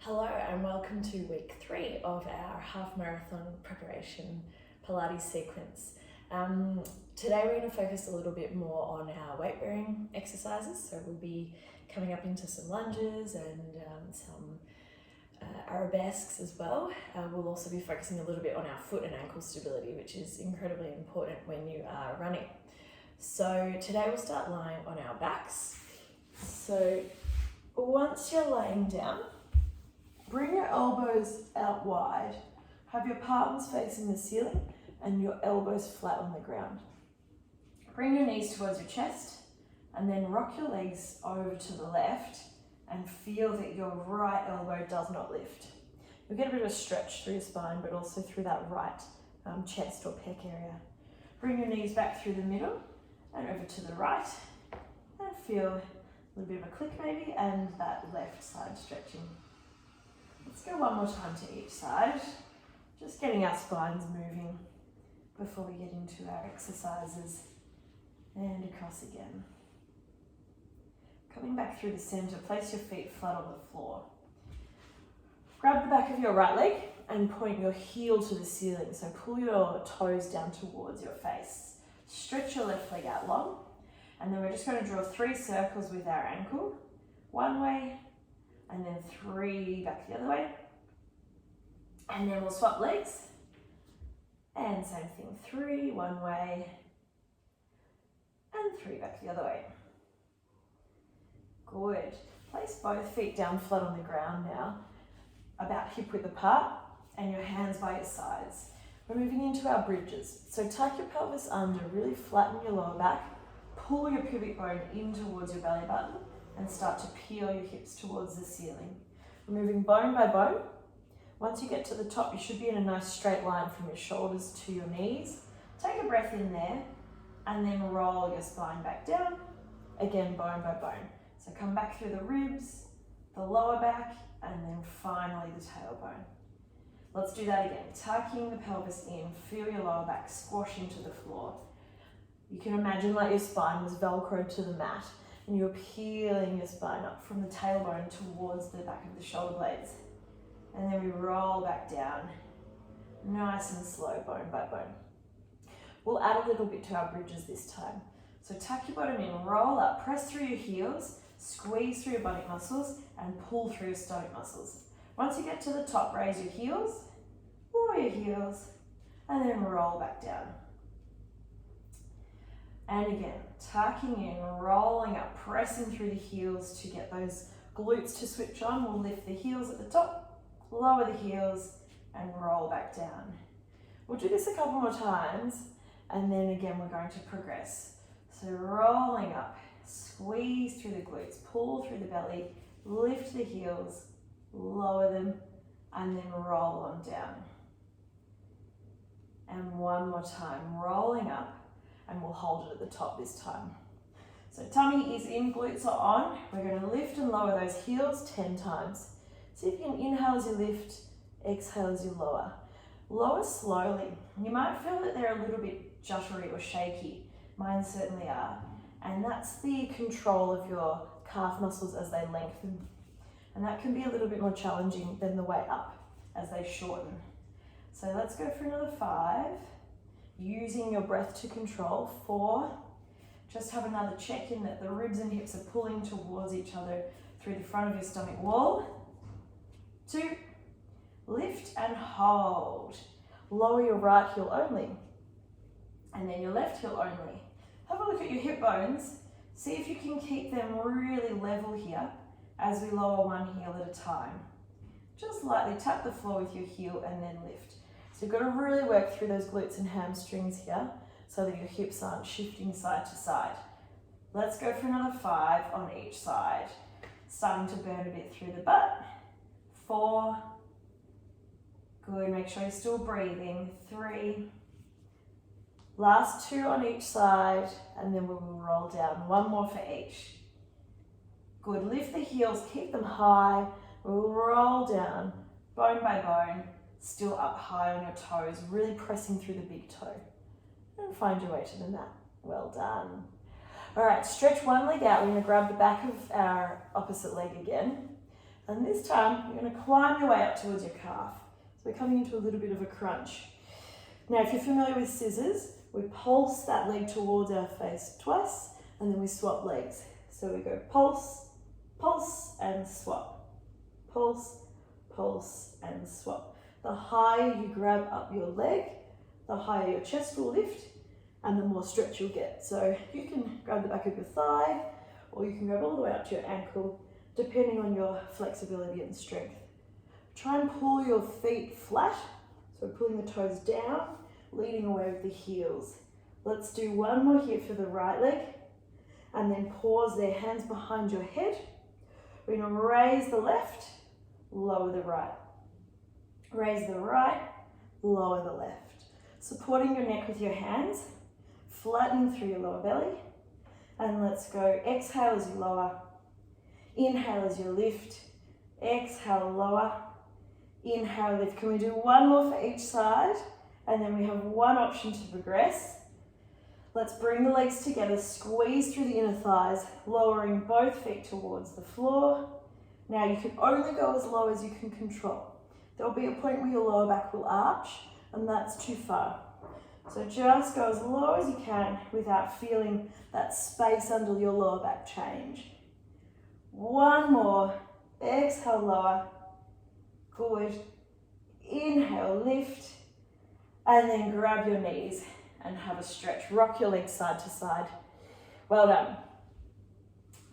Hello and welcome to week 3 of our half marathon preparation Pilates sequence. Today we're going to focus a little bit more on our weight bearing exercises. So we'll be coming up into some lunges and some arabesques as well. We'll also be focusing a little bit on our foot and ankle stability, which is incredibly important when you are running. So today we'll start lying on our backs. So once you're laying down, bring your elbows out wide. Have your palms facing the ceiling and your elbows flat on the ground. Bring your knees towards your chest and then rock your legs over to the left and feel that your right elbow does not lift. You'll get a bit of a stretch through your spine, but also through that right chest or pec area. Bring your knees back through the middle and over to the right and feel a little bit of a click maybe and that left side stretching. Let's go one more time to each side, just getting our spines moving before we get into our exercises. And across again. Coming back through the center, place your feet flat on the floor. Grab the back of your right leg and point your heel to the ceiling. So pull your toes down towards your face. Stretch your left leg out long. And then we're just going to draw 3 circles with our ankle. One way, and then 3 back the other way. And then we'll swap legs. And same thing, 3 one way, and 3 back the other way. Good. Place both feet down flat on the ground now, about hip width apart, and your hands by your sides. We're moving into our bridges. So tuck your pelvis under, really flatten your lower back, pull your pubic bone in towards your belly button, and start to peel your hips towards the ceiling. We're moving bone by bone. Once you get to the top, you should be in a nice straight line from your shoulders to your knees. Take a breath in there, and then roll your spine back down, again bone by bone. So come back through the ribs, the lower back, and then finally the tailbone. Let's do that again. Tucking the pelvis in, feel your lower back squash into the floor. You can imagine like your spine was velcroed to the mat, and you're peeling your spine up from the tailbone towards the back of the shoulder blades. And then we roll back down, nice and slow, bone by bone. We'll add a little bit to our bridges this time. So tuck your bottom in, roll up, press through your heels, squeeze through your buttock muscles, and pull through your stomach muscles. Once you get to the top, raise your heels, lower your heels, and then roll back down. And again, tucking in, rolling up, pressing through the heels to get those glutes to switch on. We'll lift the heels at the top, lower the heels, and roll back down. We'll do this a couple more times, and then again we're going to progress. So rolling up, squeeze through the glutes, pull through the belly, lift the heels, lower them, and then roll on down. And one more time, rolling up, and we'll hold it at the top this time. So tummy is in, glutes are on. We're going to lift and lower those heels 10 times. See if you can inhale as you lift, exhale as you lower. Lower slowly. You might feel that they're a little bit juddery or shaky. Mine certainly are. And that's the control of your calf muscles as they lengthen. And that can be a little bit more challenging than the way up as they shorten. So let's go for another 5. Using your breath to control. 4. Just have another check in that the ribs and hips are pulling towards each other through the front of your stomach wall. 2. Lift and hold. Lower your right heel only. And then your left heel only. Have a look at your hip bones. See if you can keep them really level here as we lower one heel at a time. Just lightly tap the floor with your heel and then lift. So you've got to really work through those glutes and hamstrings here so that your hips aren't shifting side to side. Let's go for another 5 on each side. Starting to burn a bit through the butt. 4. Good, make sure you're still breathing. 3. Last 2 on each side, and then we will roll down. 1 more for each. Good, lift the heels, keep them high. We'll roll down, bone by bone, still up high on your toes, really pressing through the big toe. And find your way to the mat. Well done. All right, stretch one leg out. We're going to grab the back of our opposite leg again. And this time, you're going to climb your way up towards your calf. So we're coming into a little bit of a crunch. Now, if you're familiar with scissors, we pulse that leg towards our face twice, and then we swap legs. So we go pulse, pulse, and swap. Pulse, pulse, and swap. The higher you grab up your leg, the higher your chest will lift, and the more stretch you'll get. So you can grab the back of your thigh, or you can grab all the way up to your ankle, depending on your flexibility and strength. Try and pull your feet flat, so pulling the toes down, leading away with the heels. Let's do one more here for the right leg, and then pause there, hands behind your head. We're going to raise the left, lower the right. Raise the right, lower the left. Supporting your neck with your hands, flattening through your lower belly, and let's go. Exhale as you lower, inhale as you lift, exhale, lower, inhale, lift. Can we do one more for each side? And then we have one option to progress. Let's bring the legs together, squeeze through the inner thighs, lowering both feet towards the floor. Now you can only go as low as you can control. There'll be a point where your lower back will arch, and that's too far. So just go as low as you can without feeling that space under your lower back change. One more. Exhale, lower. Good. Inhale, lift. And then grab your knees and have a stretch. Rock your legs side to side. Well done.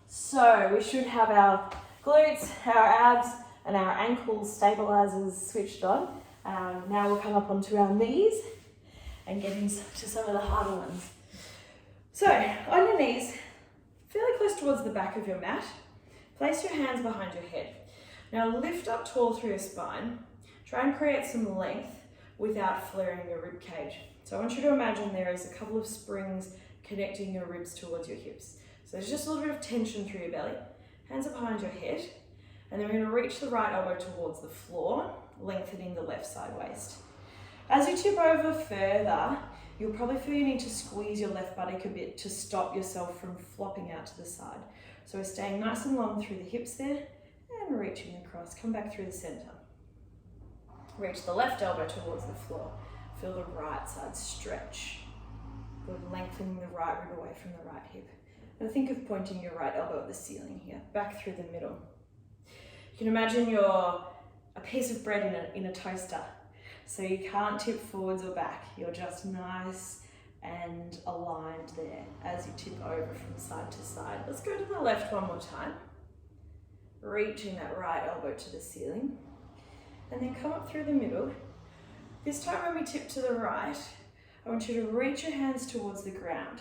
So we should have our glutes, our abs, and our ankle stabilizers switched on. Now we'll come up onto our knees and get into some of the harder ones. So on your knees, fairly close towards the back of your mat, place your hands behind your head. Now lift up tall through your spine. Try and create some length without flaring your rib cage. So I want you to imagine there is a couple of springs connecting your ribs towards your hips. So there's just a little bit of tension through your belly. Hands are behind your head. And then we're going to reach the right elbow towards the floor, lengthening the left side waist. As you tip over further, you'll probably feel you need to squeeze your left buttock a bit to stop yourself from flopping out to the side. So we're staying nice and long through the hips there and reaching across. Come back through the center. Reach the left elbow towards the floor. Feel the right side stretch. Good, lengthening the right rib away from the right hip. Now think of pointing your right elbow at the ceiling here, back through the middle. You can imagine you're a piece of bread in a toaster. So you can't tip forwards or back. You're just nice and aligned there as you tip over from side to side. Let's go to the left one more time. Reaching that right elbow to the ceiling. And then come up through the middle. This time when we tip to the right, I want you to reach your hands towards the ground.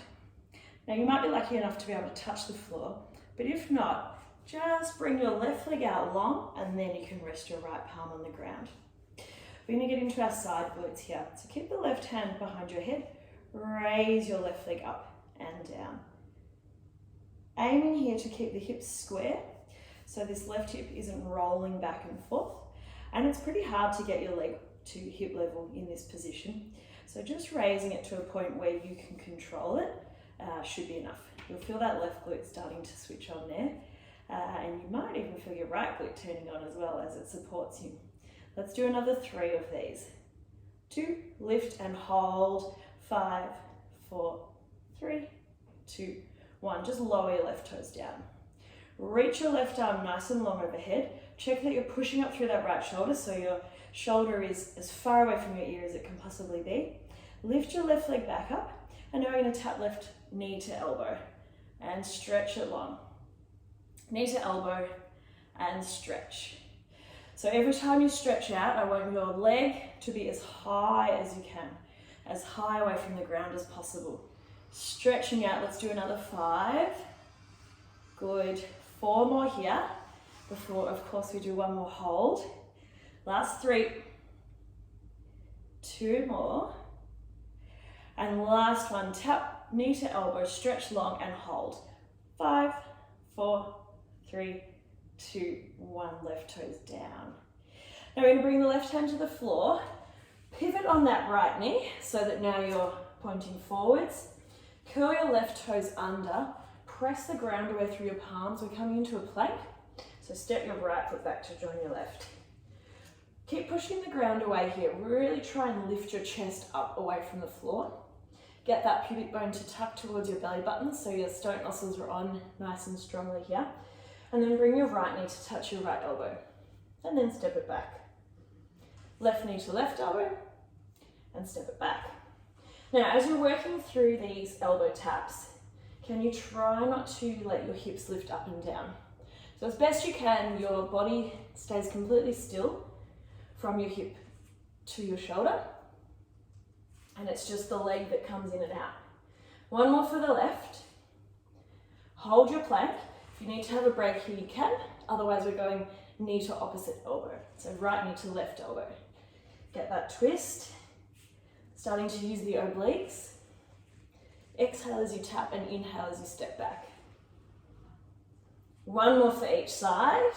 Now you might be lucky enough to be able to touch the floor, but if not, just bring your left leg out long and then you can rest your right palm on the ground. We're going to get into our side glutes here. So keep the left hand behind your head, raise your left leg up and down. Aiming here to keep the hips square, so this left hip isn't rolling back and forth. And it's pretty hard to get your leg to hip level in this position. So just raising it to a point where you can control it should be enough. You'll feel that left glute starting to switch on there. And you might even feel your right glute turning on as well as it supports you. Let's do another 3 of these. 2, lift and hold. 5, 4, 3, 2, 1. Just lower your left toes down. Reach your left arm nice and long overhead. Check that you're pushing up through that right shoulder so your shoulder is as far away from your ear as it can possibly be. Lift your left leg back up, and now we're going to tap left knee to elbow and stretch it long. Knee to elbow and stretch. So every time you stretch out, I want your leg to be as high as you can, as high away from the ground as possible. Stretching out, let's do another 5. Good, 4 more here. Before, of course, we do one more hold. Last 3. 2 more. And last one, tap knee to elbow, stretch long and hold. 5, 4, 3, 2, 1, left toes down. Now we're going to bring the left hand to the floor, pivot on that right knee so that now you're pointing forwards. Curl your left toes under, press the ground away through your palms. We're coming into a plank. So step your right foot back to join your left. Keep pushing the ground away here. Really try and lift your chest up away from the floor. Get that pubic bone to tuck towards your belly button so your stomach muscles are on nice and strongly here. And then bring your right knee to touch your right elbow. And then step it back. Left knee to left elbow and step it back. Now, as you're working through these elbow taps, can you try not to let your hips lift up and down? So as best you can, your body stays completely still from your hip to your shoulder. And it's just the leg that comes in and out. One more for the left. Hold your plank. If you need to have a break here, you can. Otherwise, we're going knee to opposite elbow. So right knee to left elbow. Get that twist. Starting to use the obliques. Exhale as you tap and inhale as you step back. One more for each side.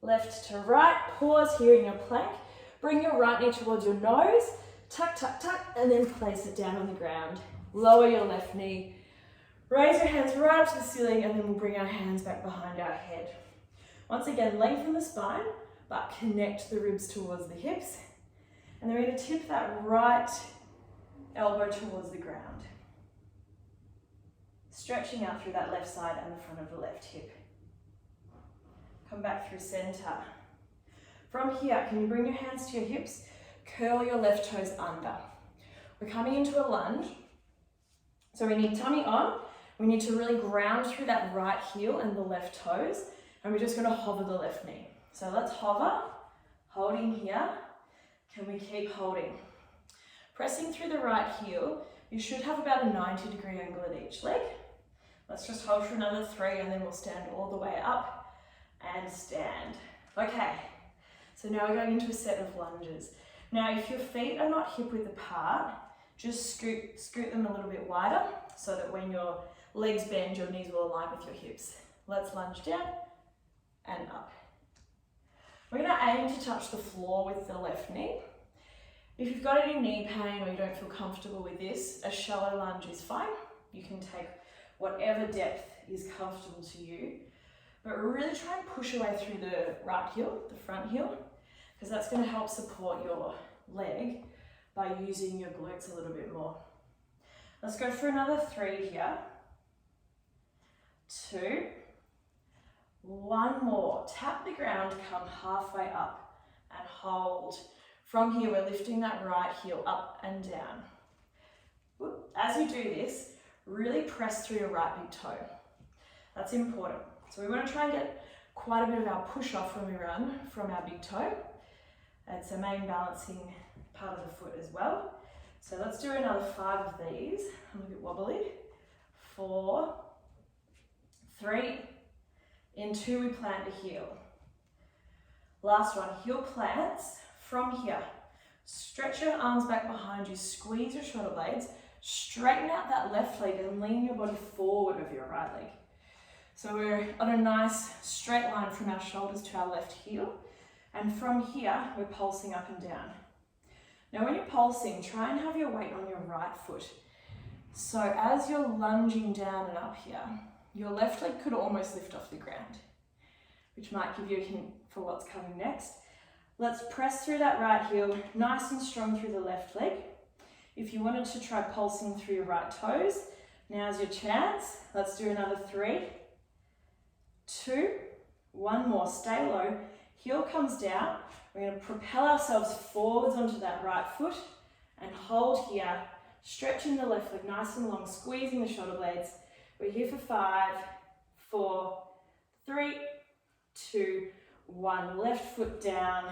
Left to right. Pause here in your plank. Bring your right knee towards your nose. Tuck, tuck, tuck, and then place it down on the ground. Lower your left knee. Raise your hands right up to the ceiling, and then we'll bring our hands back behind our head. Once again, lengthen the spine, but connect the ribs towards the hips. And then we're going to tip that right elbow towards the ground. Stretching out through that left side and the front of the left hip. Come back through center. From here, can you bring your hands to your hips? Curl your left toes under. We're coming into a lunge. So we need tummy on. We need to really ground through that right heel and the left toes. And we're just going to hover the left knee. So let's hover, holding here. Can we keep holding? Pressing through the right heel. You should have about a 90-degree angle at each leg. Let's just hold for another 3 and then we'll stand all the way up and stand. Okay, so now we're going into a set of lunges. Now, if your feet are not hip width apart, just scoot them a little bit wider so that when your legs bend, your knees will align with your hips. Let's lunge down and up. We're going to aim to touch the floor with the left knee. If you've got any knee pain or you don't feel comfortable with this, a shallow lunge is fine. You can take whatever depth is comfortable to you, but really try and push away through the right heel, the front heel, because that's going to help support your leg by using your glutes a little bit more. Let's go for another 3 here. 2. 1 more. Tap the ground, come halfway up and hold. From here, we're lifting that right heel up and down. As you do this, really press through your right big toe. That's important. So we want to try and get quite a bit of our push off when we run from our big toe. It's a main balancing part of the foot as well. So let's do another 5 of these. I'm a bit wobbly. 4, 3, in 2 we plant the heel. Last one, heel plants. From here, stretch your arms back behind you, squeeze your shoulder blades, straighten out that left leg and lean your body forward of your right leg. So we're on a nice straight line from our shoulders to our left heel. And from here, we're pulsing up and down. Now when you're pulsing, try and have your weight on your right foot. So as you're lunging down and up here, your left leg could almost lift off the ground, which might give you a hint for what's coming next. Let's press through that right heel, nice and strong through the left leg. If you wanted to try pulsing through your right toes, now's your chance. Let's do another 3, 2, 1 more, stay low. Heel comes down. We're going to propel ourselves forwards onto that right foot and hold here, stretching the left leg nice and long, squeezing the shoulder blades. We're here for 5, 4, 3, 2, 1. Left foot down,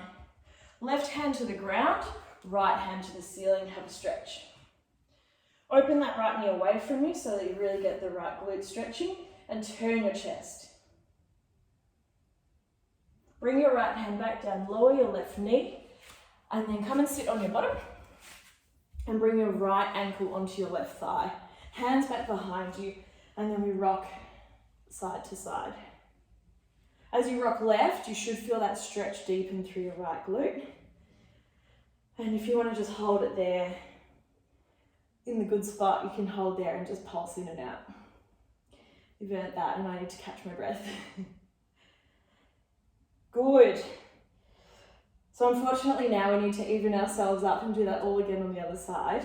left hand to the ground, right hand to the ceiling, have a stretch. Open that right knee away from you so that you really get the right glute stretching and turn your chest. Bring your right hand back down, lower your left knee, and then come and sit on your bottom and bring your right ankle onto your left thigh. Hands back behind you, and then we rock side to side. As you rock left, you should feel that stretch deepen through your right glute. And if you want to just hold it there in the good spot, you can hold there and just pulse in and out. You've earned that, and I need to catch my breath. Good. So unfortunately now we need to even ourselves up and do that all again on the other side.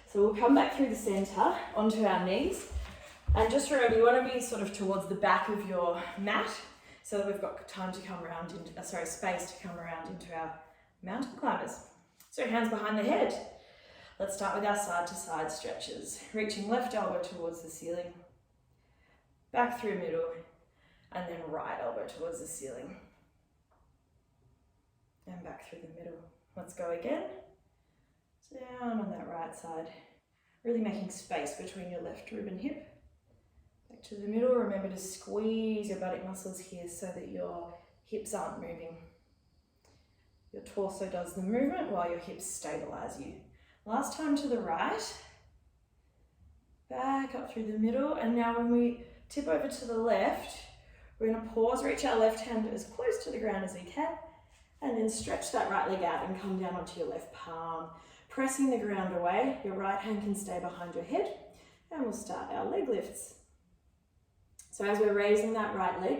So we'll come back through the center onto our knees. And just remember, you want to be sort of towards the back of your mat so that we've got time to come around into, space to come around into our mountain climbers. So hands behind the head. Let's start with our side to side stretches. Reaching left elbow towards the ceiling, back through middle, and then right elbow towards the ceiling. And back through the middle. Let's go again. Down on that right side. Really making space between your left rib and hip. Back to the middle. Remember to squeeze your buttock muscles here so that your hips aren't moving. Your torso does the movement while your hips stabilize you. Last time to the right. Back up through the middle. And now when we tip over to the left, we're going to pause, reach our left hand as close to the ground as we can, and then stretch that right leg out and come down onto your left palm. Pressing the ground away, your right hand can stay behind your head, and we'll start our leg lifts. So as we're raising that right leg,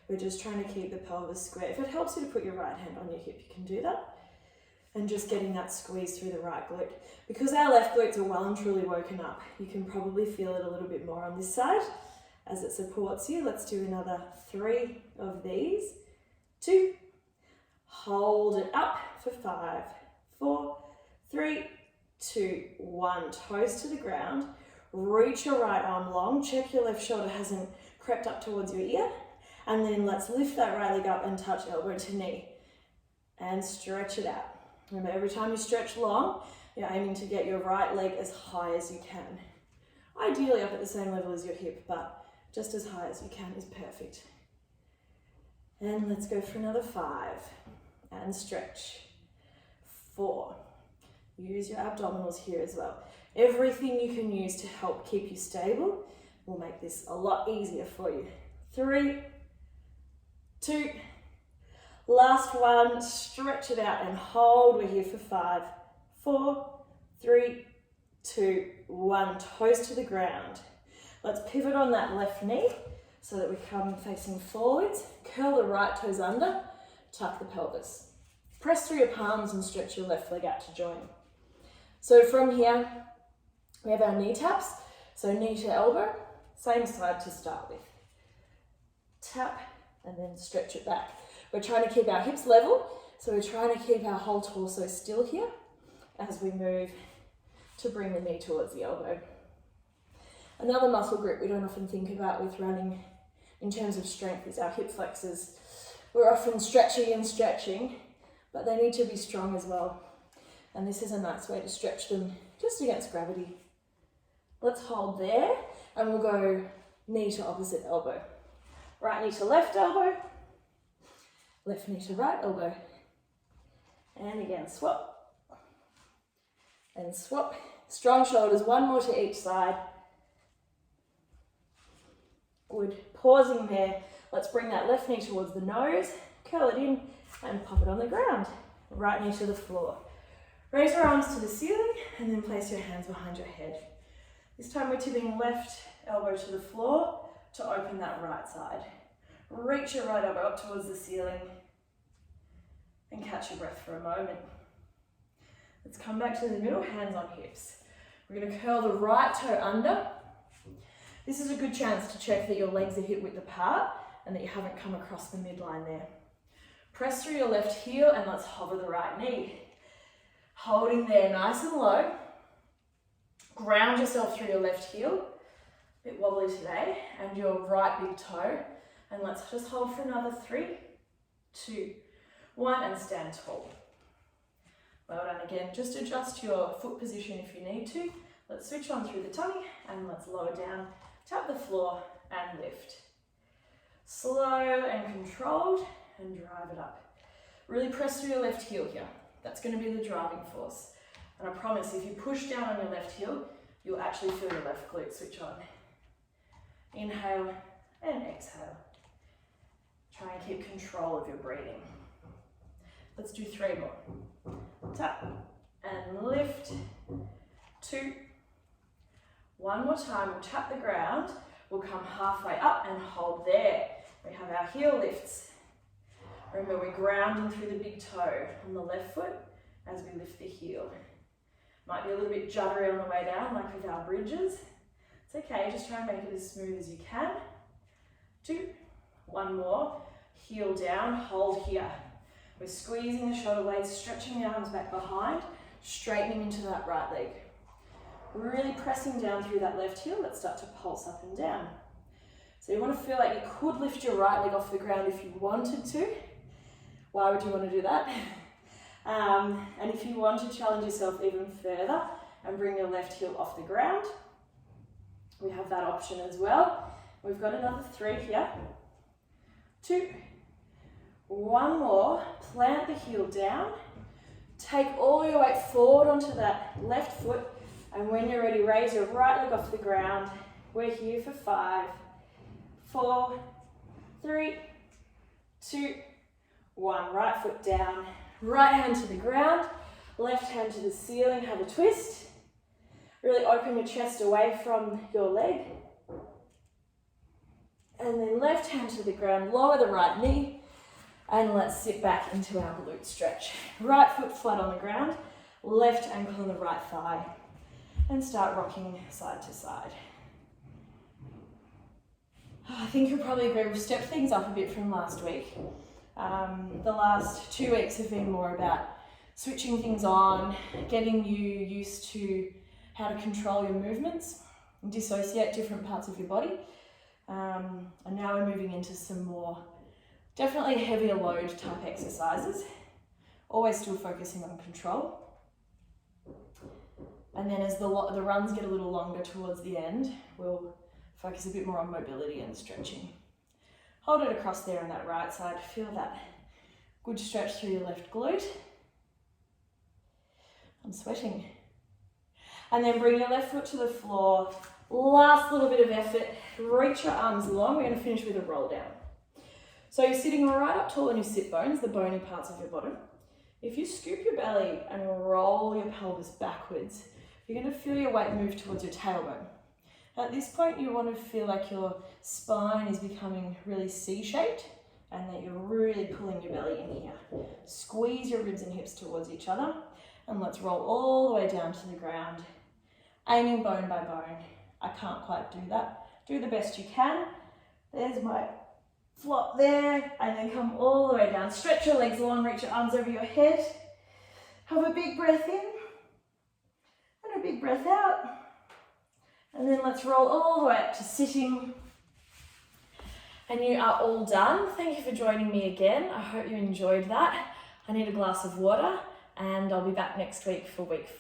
we're just trying to keep the pelvis square. If it helps you to put your right hand on your hip, you can do that. And just getting that squeeze through the right glute. Because our left glutes are well and truly woken up, you can probably feel it a little bit more on this side as it supports you. Let's do another 3 of these. 2. Hold it up for 5, 4, 3, 2, 1. Toes to the ground. Reach your right arm long. Check your left shoulder hasn't crept up towards your ear. And then let's lift that right leg up and touch elbow to knee. And stretch it out. Remember, every time you stretch long, you're aiming to get your right leg as high as you can. Ideally up at the same level as your hip, but just as high as you can is perfect. And let's go for another 5. And stretch. 4. Use your abdominals here as well. Everything you can use to help keep you stable will make this a lot easier for you. 3, 2, last one, stretch it out and hold. We're here for 5, 4, 3, 2, 1. Toes to the ground. Let's pivot on that left knee so that we come facing forwards. Curl the right toes under, tuck the pelvis. Press through your palms and stretch your left leg out to join. So from here, we have our knee taps. So knee to elbow, same side to start with. Tap and then stretch it back. We're trying to keep our hips level, so we're trying to keep our whole torso still here as we move to bring the knee towards the elbow. Another muscle group we don't often think about with running in terms of strength is our hip flexors. We're often stretching, but they need to be strong as well. And this is a nice way to stretch them just against gravity. Let's hold there and we'll go knee to opposite elbow. Right knee to left elbow, left knee to right elbow. And again, swap. And swap. Strong shoulders, 1 more to each side. Good. Pausing there. Let's bring that left knee towards the nose, curl it in and pop it on the ground. Right knee to the floor. Raise your arms to the ceiling and then place your hands behind your head. This time we're tipping left elbow to the floor to open that right side. Reach your right elbow up towards the ceiling and catch your breath for a moment. Let's come back to the middle, hands on hips. We're going to curl the right toe under. This is a good chance to check that your legs are hip width apart and that you haven't come across the midline there. Press through your left heel and let's hover the right knee. Holding there nice and low. Ground yourself through your left heel. A bit wobbly today. And your right big toe. And let's just hold for another 3, 2, 1 and stand tall. Well done again. Just adjust your foot position if you need to. Let's switch on through the tummy and let's lower down, tap the floor and lift. Slow and controlled and drive it up. Really press through your left heel here. That's going to be the driving force. And I promise if you push down on your left heel, you'll actually feel your left glute switch on. Inhale and exhale. Try and keep control of your breathing. Let's do 3 more. Tap and lift. 2. 1 more time, we'll tap the ground. We'll come halfway up and hold there. We have our heel lifts. Remember, we're grounding through the big toe on the left foot as we lift the heel. Might be a little bit juddery on the way down, like with our bridges. It's okay, just try and make it as smooth as you can. 2, 1 more, heel down, hold here. We're squeezing the shoulder blades, stretching the arms back behind, straightening into that right leg. Really pressing down through that left heel. Let's start to pulse up and down. So you want to feel like you could lift your right leg off the ground if you wanted to. Why would you want to do that? And if you want to challenge yourself even further and bring your left heel off the ground, we have that option as well. We've got another 3 here. 2, 1 more. Plant the heel down. Take all your weight forward onto that left foot. And when you're ready, raise your right leg off the ground. We're here for 5, 4, 3, 2, 1. Right foot down, right hand to the ground, left hand to the ceiling, have a twist. Really open your chest away from your leg. And then left hand to the ground, lower the right knee, and let's sit back into our glute stretch. Right foot flat on the ground, left ankle on the right thigh, and start rocking side to side. I think you'll probably agree we've stepped things up a bit from last week. The last 2 weeks have been more about switching things on, getting you used to how to control your movements and dissociate different parts of your body. And now we're moving into some more, definitely heavier load type exercises, always still focusing on control. And then as the runs get a little longer towards the end, we'll focus a bit more on mobility and stretching. Hold it across there on that right side. Feel that good stretch through your left glute. I'm sweating. And then bring your left foot to the floor. Last little bit of effort. Reach your arms long. We're going to finish with a roll down. So you're sitting right up tall on your sit bones, the bony parts of your bottom. If you scoop your belly and roll your pelvis backwards, you're going to feel your weight move towards your tailbone. At this point, you want to feel like your spine is becoming really C-shaped and that you're really pulling your belly in here. Squeeze your ribs and hips towards each other, and let's roll all the way down to the ground, aiming bone by bone. I can't quite do that. Do the best you can. There's my flop there, and then come all the way down. Stretch your legs long, reach your arms over your head. Have a big breath in and a big breath out. And then let's roll all the way up to sitting. And you are all done. Thank you for joining me again. I hope you enjoyed that. I need a glass of water, and I'll be back next week for week 4.